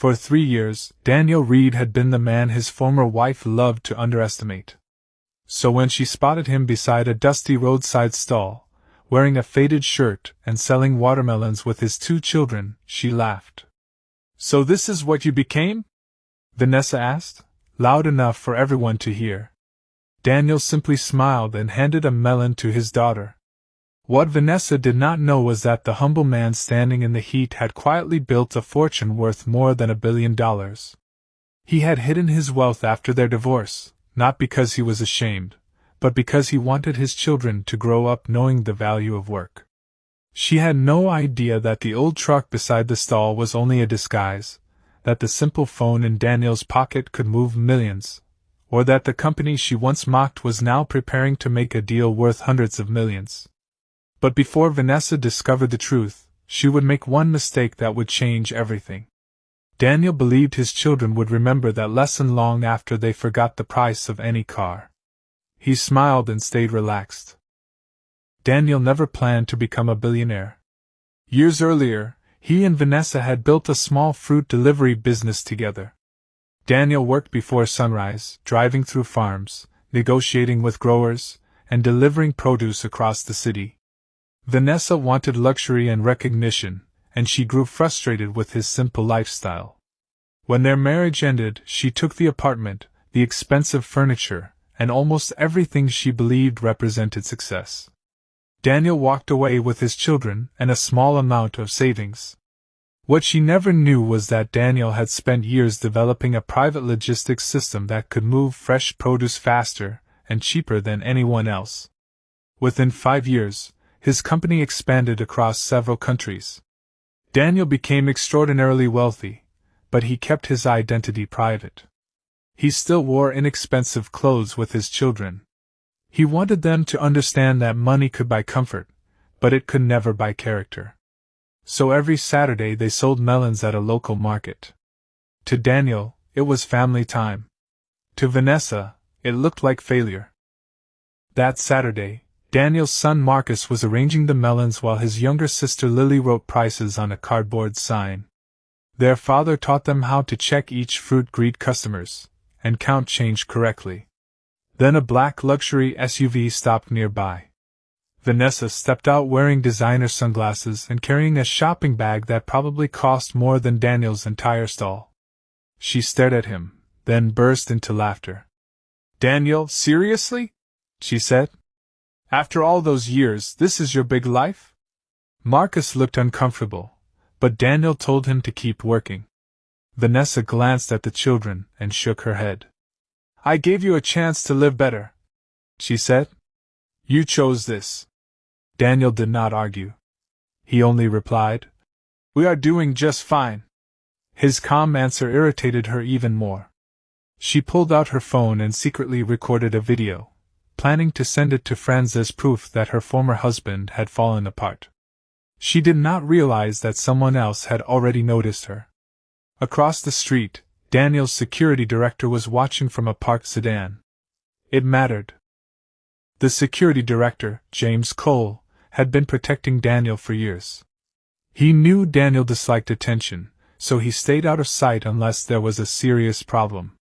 For 3 years, Daniel Reed had been the man his former wife loved to underestimate. So when she spotted him beside a dusty roadside stall, wearing a faded shirt and selling watermelons with his 2 children, she laughed. "So this is what you became?" Vanessa asked, loud enough for everyone to hear. Daniel simply smiled and handed a melon to his daughter. What Vanessa did not know was that the humble man standing in the heat had quietly built a fortune worth more than $1 billion. He had hidden his wealth after their divorce, not because he was ashamed, but because he wanted his children to grow up knowing the value of work. She had no idea that the old truck beside the stall was only a disguise, that the simple phone in Daniel's pocket could move millions, or that the company she once mocked was now preparing to make a deal worth hundreds of millions. But before Vanessa discovered the truth, she would make one mistake that would change everything. Daniel believed his children would remember that lesson long after they forgot the price of any car. He smiled and stayed relaxed. Daniel never planned to become a billionaire. Years earlier, he and Vanessa had built a small fruit delivery business together. Daniel worked before sunrise, driving through farms, negotiating with growers, and delivering produce across the city. Vanessa wanted luxury and recognition, and she grew frustrated with his simple lifestyle. When their marriage ended, she took the apartment, the expensive furniture, and almost everything she believed represented success. Daniel walked away with his children and a small amount of savings. What she never knew was that Daniel had spent years developing a private logistics system that could move fresh produce faster and cheaper than anyone else. Within 5 years, his company expanded across several countries. Daniel became extraordinarily wealthy, but he kept his identity private. He still wore inexpensive clothes with his children. He wanted them to understand that money could buy comfort, but it could never buy character. So every Saturday they sold melons at a local market. To Daniel, it was family time. To Vanessa, it looked like failure. That Saturday, Daniel's son Marcus was arranging the melons while his younger sister Lily wrote prices on a cardboard sign. Their father taught them how to check each fruit, greet customers, and count change correctly. Then a black luxury SUV stopped nearby. Vanessa stepped out wearing designer sunglasses and carrying a shopping bag that probably cost more than Daniel's entire stall. She stared at him, then burst into laughter. "Daniel, seriously?" she said. "After all those years, this is your big life?" Marcus looked uncomfortable, but Daniel told him to keep working. Vanessa glanced at the children and shook her head. "I gave you a chance to live better," she said. "You chose this." Daniel did not argue. He only replied, "We are doing just fine." His calm answer irritated her even more. She pulled out her phone and secretly recorded a video, planning to send it to friends as proof that her former husband had fallen apart. She did not realize that someone else had already noticed her. Across the street, Daniel's security director was watching from a parked sedan. It mattered. The security director, James Cole, had been protecting Daniel for years. He knew Daniel disliked attention, so he stayed out of sight unless there was a serious problem.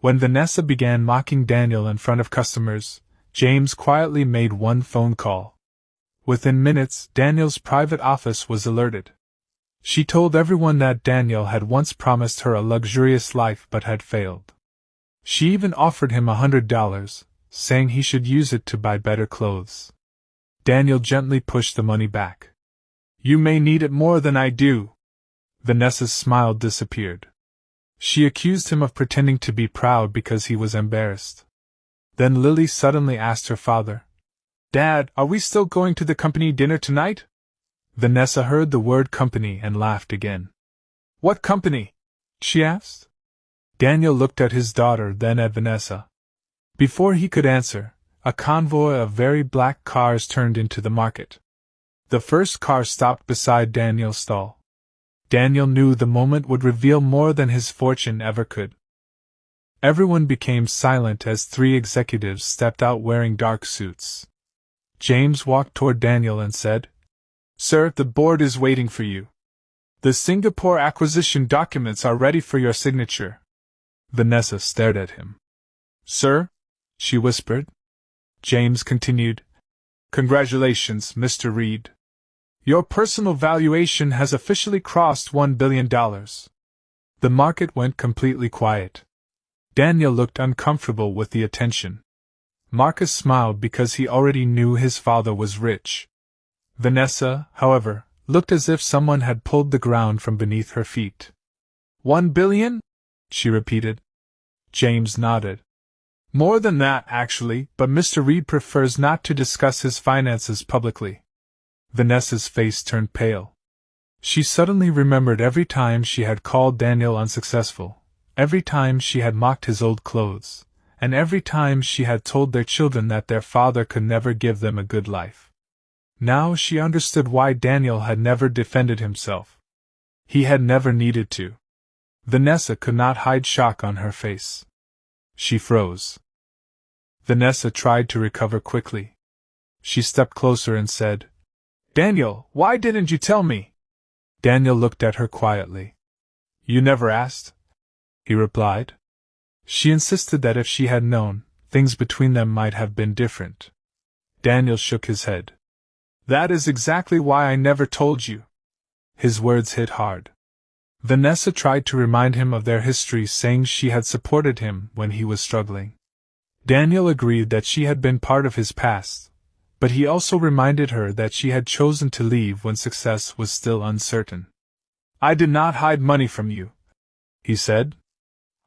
When Vanessa began mocking Daniel in front of customers, James quietly made one phone call. Within minutes, Daniel's private office was alerted. She told everyone that Daniel had once promised her a luxurious life but had failed. She even offered him $100, saying he should use it to buy better clothes. Daniel gently pushed the money back. "You may need it more than I do." Vanessa's smile disappeared. She accused him of pretending to be proud because he was embarrassed. Then Lily suddenly asked her father, "Dad, are we still going to the company dinner tonight?" Vanessa heard the word company and laughed again. "What company?" she asked. Daniel looked at his daughter, then at Vanessa. Before he could answer, a convoy of very black cars turned into the market. The first car stopped beside Daniel's stall. Daniel knew the moment would reveal more than his fortune ever could. Everyone became silent as 3 executives stepped out wearing dark suits. James walked toward Daniel and said, "Sir, the board is waiting for you." The Singapore acquisition documents are ready for your signature. Vanessa stared at him. Sir? She whispered. James continued. Congratulations, Mr. Reed. Your personal valuation has officially crossed $1 billion. The market went completely quiet. Daniel looked uncomfortable with the attention. Marcus smiled because he already knew his father was rich. Vanessa, however, looked as if someone had pulled the ground from beneath her feet. 1 billion? She repeated. James nodded. More than that, actually, but Mr. Reed prefers not to discuss his finances publicly. Vanessa's face turned pale. She suddenly remembered every time she had called Daniel unsuccessful, every time she had mocked his old clothes, and every time she had told their children that their father could never give them a good life. Now she understood why Daniel had never defended himself. He had never needed to. Vanessa could not hide shock on her face. She froze. Vanessa tried to recover quickly. She stepped closer and said, Daniel, why didn't you tell me? Daniel looked at her quietly. You never asked? He replied. She insisted that if she had known, things between them might have been different. Daniel shook his head. That is exactly why I never told you. His words hit hard. Vanessa tried to remind him of their history, saying she had supported him when he was struggling. Daniel agreed that she had been part of his past, but he also reminded her that she had chosen to leave when success was still uncertain. I did not hide money from you, he said.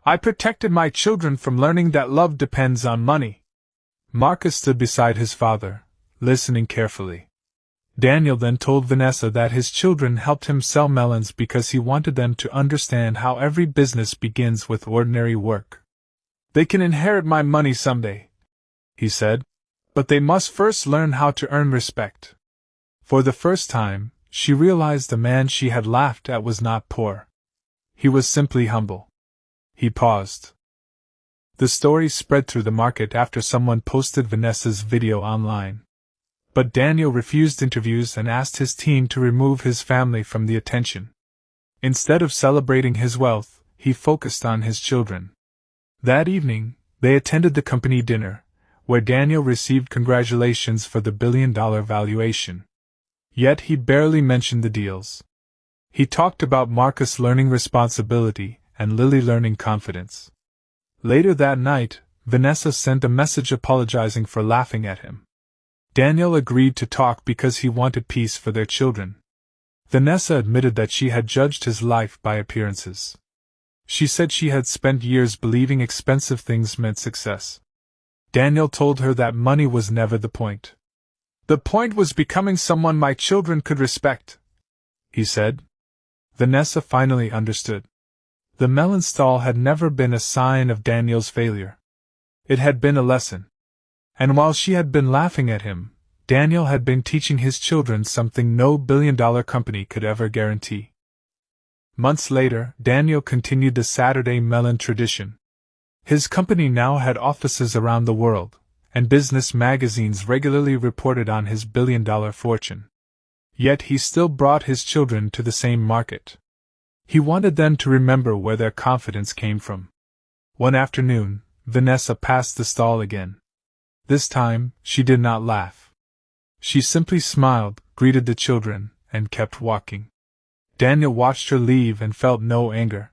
I protected my children from learning that love depends on money. Marcus stood beside his father, listening carefully. Daniel then told Vanessa that his children helped him sell melons because he wanted them to understand how every business begins with ordinary work. They can inherit my money someday, he said, but they must first learn how to earn respect. For the first time, she realized the man she had laughed at was not poor. He was simply humble. He paused. The story spread through the market after someone posted Vanessa's video online. But Daniel refused interviews and asked his team to remove his family from the attention. Instead of celebrating his wealth, he focused on his children. That evening, they attended the company dinner, where Daniel received congratulations for the billion-dollar valuation. Yet he barely mentioned the deals. He talked about Marcus learning responsibility and Lily learning confidence. Later that night, Vanessa sent a message apologizing for laughing at him. Daniel agreed to talk because he wanted peace for their children. Vanessa admitted that she had judged his life by appearances. She said she had spent years believing expensive things meant success. Daniel told her that money was never the point. The point was becoming someone my children could respect, he said. Vanessa finally understood. The melon stall had never been a sign of Daniel's failure. It had been a lesson. And while she had been laughing at him, Daniel had been teaching his children something no billion-dollar company could ever guarantee. Months later, Daniel continued the Saturday melon tradition. His company now had offices around the world, and business magazines regularly reported on his billion-dollar fortune. Yet he still brought his children to the same market. He wanted them to remember where their confidence came from. One afternoon, Vanessa passed the stall again. This time, she did not laugh. She simply smiled, greeted the children, and kept walking. Daniel watched her leave and felt no anger.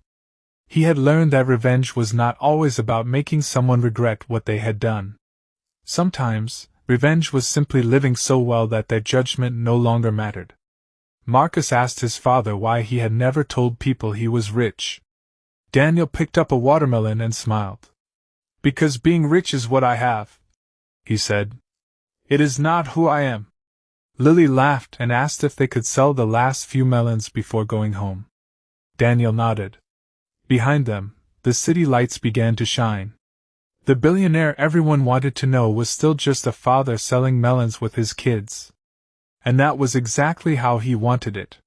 He had learned that revenge was not always about making someone regret what they had done. Sometimes, revenge was simply living so well that their judgment no longer mattered. Marcus asked his father why he had never told people he was rich. Daniel picked up a watermelon and smiled. Because being rich is what I have, he said. It is not who I am. Lily laughed and asked if they could sell the last few melons before going home. Daniel nodded. Behind them, the city lights began to shine. The billionaire everyone wanted to know was still just a father selling melons with his kids. And that was exactly how he wanted it.